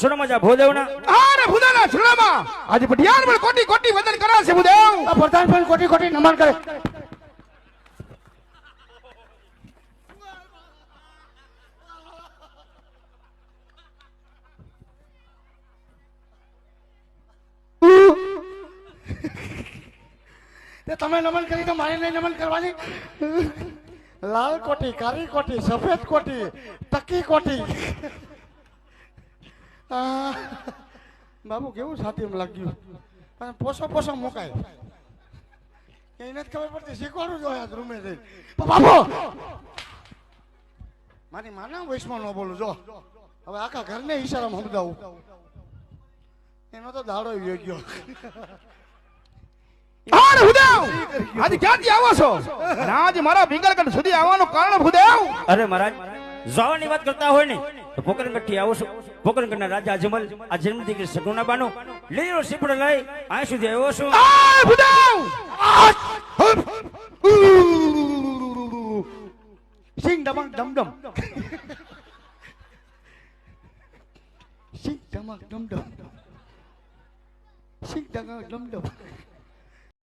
સુરમજા ભૂદેવના અરે ભૂદેવના સુરમા આજે પટિયાર પર કોટી કોટી વંદન કરે છે ભૂદેવ પ્રધાન પણ કોટી કોટી નમન કરે તમે નમન કરી તો મારે નહીં નમન કરવાની લાલ કોટી કાળી કોટી સફેદ કોટી તકી કોટી બાબુ કેવું સાથી એમ લાગ્યું પણ પોસો પોસો મુકાય એને જ ખબર પડતી શીખવાડું જોઈએ રૂમે જઈ બાબુ મારી માના વૈષ્ણવ ન બોલું જો હવે આખા ઘરને ઈશારામાં સમજાવું એનો તો દાડો યોગ્ય અરે ભૂદેવ આજે ક્યાંથી આવો છો અને આજે મારા વિંગલગઢ સુધી આવવાનું કારણ ભૂદેવ અરે મહારાજ જવાની વાત કરતા હોય ને તો પોકરણગઢ થી આવો છું પોકરણગઢના રાજા અજમલ આ જન્મ દીકરી સગુણા બાનો લીલો સીપડો લઈ અહીં સુધી આવ્યો છું અરે ભૂદેવ સિંગ ડમક ડમડમ સિંગ ડમક ડમડમ સિંગ ડમક ડમડમ